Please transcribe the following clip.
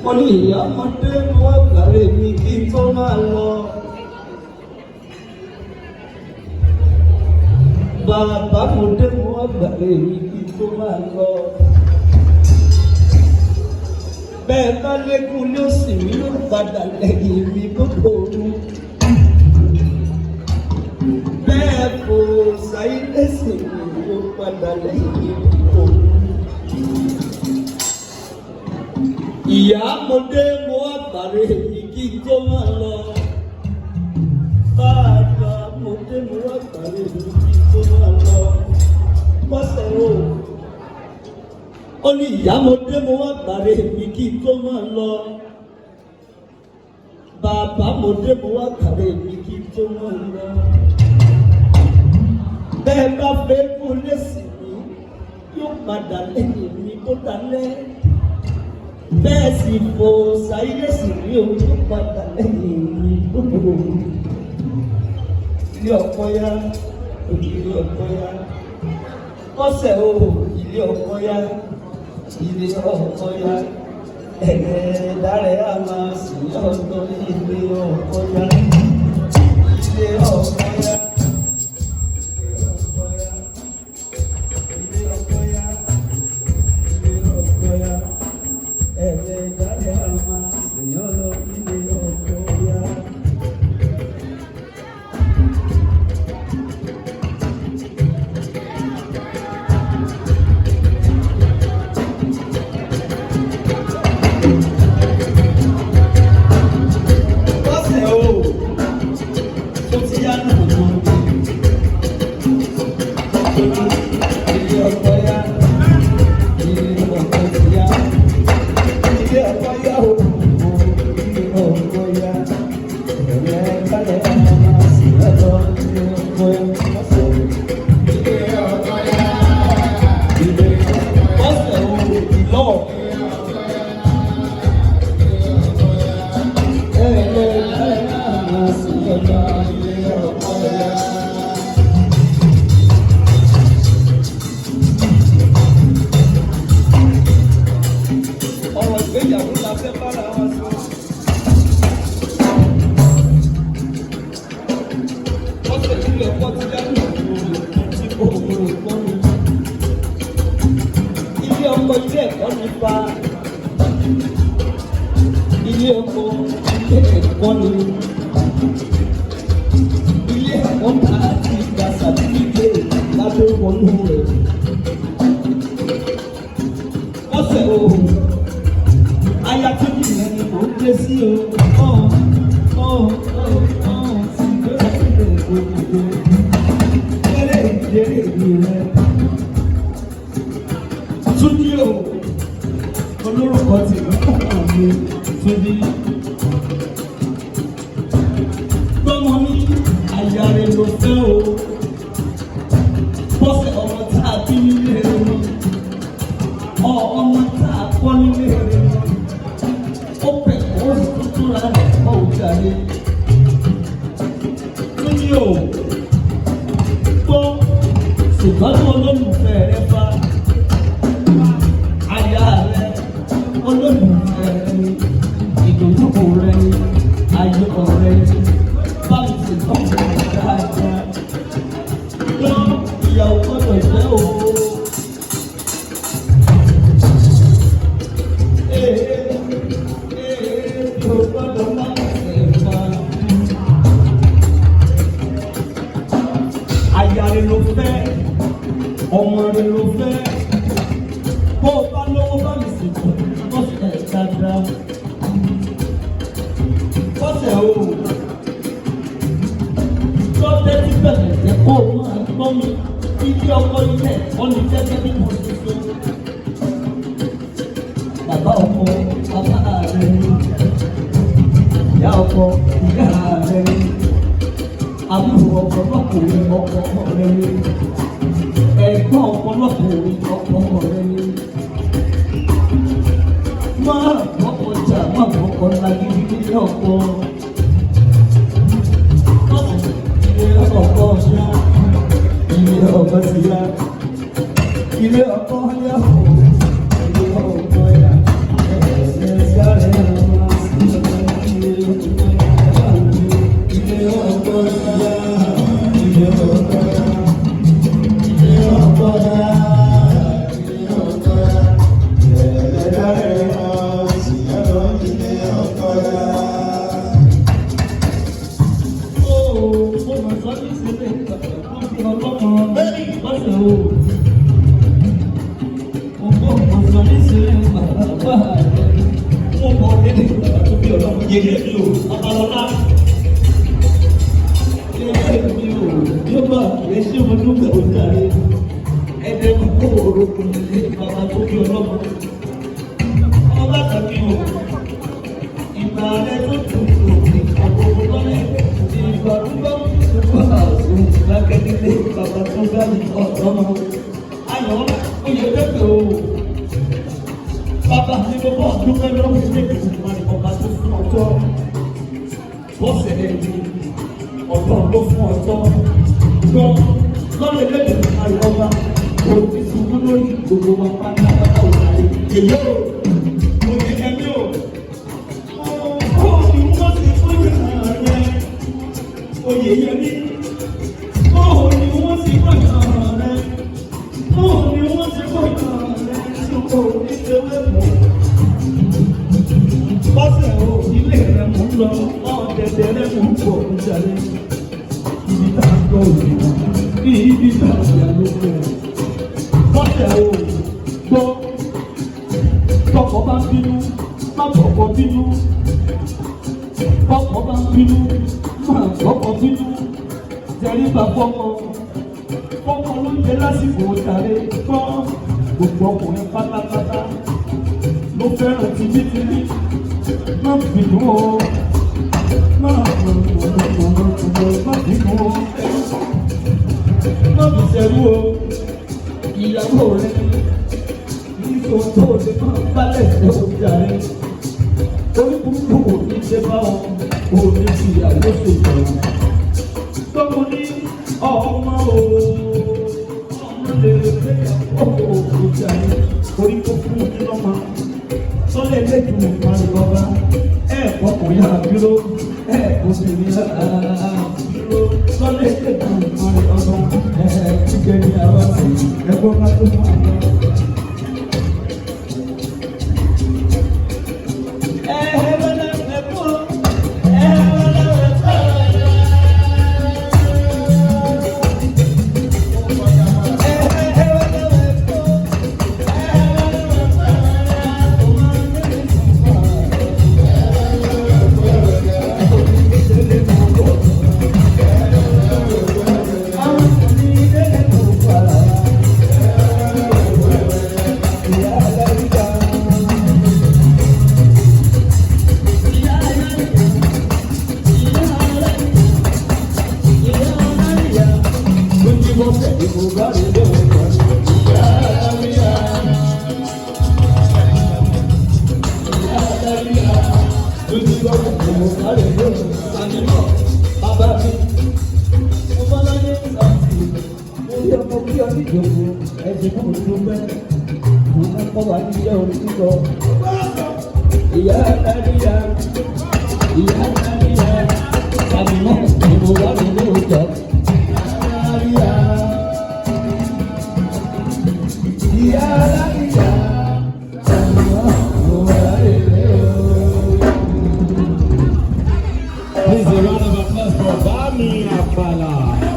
mo ní ìyá ọmọdé mo wá gbàre mi kí n tó máa lọ. Bàbá mo dé mo wá gbàre mi kí n tó máa lọ. Bẹ́ẹ̀ bá lékún ló sì mí ló padà lẹ́yìn mi gbogbo ooru. Bẹ́ẹ̀ kò sáyé lẹ́sìn mi ló padà lẹ́yìn mi gbogbo ooru. Ìyá mo dé mo wá gbàre mi kí n tó máa lọ. Bàbá mo dé mo wá gbàre mi kí n tó máa lọ. Bọ́sẹ̀ o. Ó ní ìyá mo dé mo wá gbàre mi kí n tó máa lọ. Bàbá mo dé mo wá gbàre mi kí n tó máa lọ. Bẹ́ẹ̀ bá fẹ́ kú lẹ́sìn mi yóò padà lẹ́yìn mi kó dalẹ́. Bẹ́ẹ̀ sì fò sáyé lẹ́sìn mi yóò padà lẹ́yìn mi gbogbo. Ilé ọkọ ya, ilé ọkọ ya. Bọ́sẹ̀ o, ilé ọkọ ya. Ilé ọkọ ya, ẹ̀gẹ́ dárẹ́ a máa sì ọ̀dọ́ ilé ọkọ ya. Ilé ọkọ ya, ilé ọkọ ya, ilé ọkọ ya, ilé ọkọ ya, ẹ̀gẹ́ dárẹ́ a máa sì ọ̀dọ́ ilé ọkọ ya. Ilé ọkọ ilé ẹ̀kọ́ nípa ilé ọkọ ilé ẹ̀kọ́ ni ilé ẹ̀kọ́ náà ti gba sàtìlíkè lábẹ́ wọnú rẹ̀. Ọ̀sẹ̀ o, aya tó jì rẹ̀ ni mò ń gbé sí o. Sì gbé sílẹ̀ gbogbo kẹ́lẹ́ ìdérè mi rẹ̀. Túnjí o, olórúkọ ti lọ́kàn mi Túnjí. Gbọ́mọ ní àyà rẹ̀ ló fẹ́ o. Bọ́sẹ̀ ọmọ tá a bí nílé rẹ̀. Ọmọ tá a kọ́ nílé rẹ̀. Ó pẹ̀ ó sì tuntun ra rẹ̀ kọ́ òjàre. Túnjí o, gbọ́ ṣùgbọ́n tó olólùfẹ́ rẹ̀ fa. Olólùfẹ́ rẹ̀, ìdòwúkọ rẹ̀, ayọ̀ rẹ̀, báwo ṣe tọ́ dáadáa. Lọ ìyàwó gbọ́dọ̀ jẹ́ o. Yóò gbọ́dọ̀ má ṣe fa. Aya rẹ̀ ló fẹ́, ọmọ rẹ̀ ló fẹ́. Bó o bá lówó bá mi sì tọ̀. Dáadáa. Bọ́sẹ̀ o, lọ́dẹ tí bẹ̀rẹ̀ jẹ́ kó o máa gbọ́ mi ilé ọkọ ilé ẹ̀kọ́ ní gẹ́gẹ́ bí mo ṣe sọ. Bàbá ọkọ, bàbá rẹ̀ ni. Ìyá ọkọ, ìyá rẹ̀ ni. Àbúrò ọkọ lọ́kùnrin ọkọ rẹ̀ ni. Ẹ̀gbọ́n ọkọ lọ́kùnrin ọkọ rẹ̀ ni. Máa bọ́kọ̀ jà, máa bọ́kọ̀ lágídí ilé ọkọ. Ilé ọkọ ṣá, ilé ọkọ ti yá. Ilé ọkọ yá, ilé ọkọ yá. Ẹ̀sẹ̀ sáré. yèyé mi ò Babalọ́lá yèyé mi ò yóò bá ẹ ṣé mo dúpẹ́ òjàre ẹ̀dẹ̀ kókó òrokùn ilé bàbá tó bí ọlọ́mọ ọba tàbí o ìgbà rẹ tó tún òkè àkókò lọ́lẹ̀ ìgbà rúgbọ́ wà òun lákẹ́dílé bàbá tó bá mi ọ̀dọ́mọ ayọ̀ oyè dẹ́gbẹ̀ o bàbá mi ló bọ́ dúpẹ́ lọ́wọ́ ilé ìgbìmọ̀ ọba tó fún ọjọ́ bọ́sẹ̀ ẹ̀dí ọ̀dọ́ ló fún ọjọ́ gbọ́ lọ́lẹ̀ lẹ́gbẹ̀ẹ́ àyọ̀bá kò ti ṣubú lórí gbogbo wa pátápátá òkàlẹ̀ èyí ò òye ẹ̀mí ò ó ní wọ́n ti fún ìyá rẹ̀ oyè ẹ̀mí ó ní wọ́n ti fún ìyá rẹ̀ ó ní wọ́n ti fún ìyá rẹ̀ ṣùgbọ́n oníṣẹ́wé mọ́ bọ́sẹ̀ o ilé rẹ̀ mú lọ ọ̀dẹ̀dẹ̀ rẹ̀ mú pọ̀ níjàlẹ̀ ibi tá a gbọ́ òye ní ibi tá a gbà ló fẹ́ bọ́sẹ̀ o gbọ́ tọkọ bá bínú má bọ̀kọ bínú bọ́kọ bá bínú má bọ́kọ bínú tẹríba fọ́kọ fọ́kọ ló ń jẹ lásìkò tàrẹ gbọ́ gbogbo ọkùnrin pátápátá ló fẹ́ràn tìbítìbí má bínú o má bínú o má bí sẹ́rú o ìyàwó rẹ nígbà tó lè máa balẹ̀ ṣe ọjà rẹ orí burúkú kò ní ṣe bá ọ kò ní fi ìyàwó ṣe ìjọba tọ́mọ ní ọmọ o ọmọ lè fẹ́ ìyàwó ọjà rẹ orí tó fún mi lọ́mọ sọ́lẹ̀ lẹ́jọ́ ìparí bàbá kọkùn yára dúró kò sì ní dúró sọ́lẹ̀ lẹ́jọ́ ìparí bàbá jíjẹ ní àwa sí ẹgbọ́n ká tó máa lọ. Please, a round of applause for Bami Apala.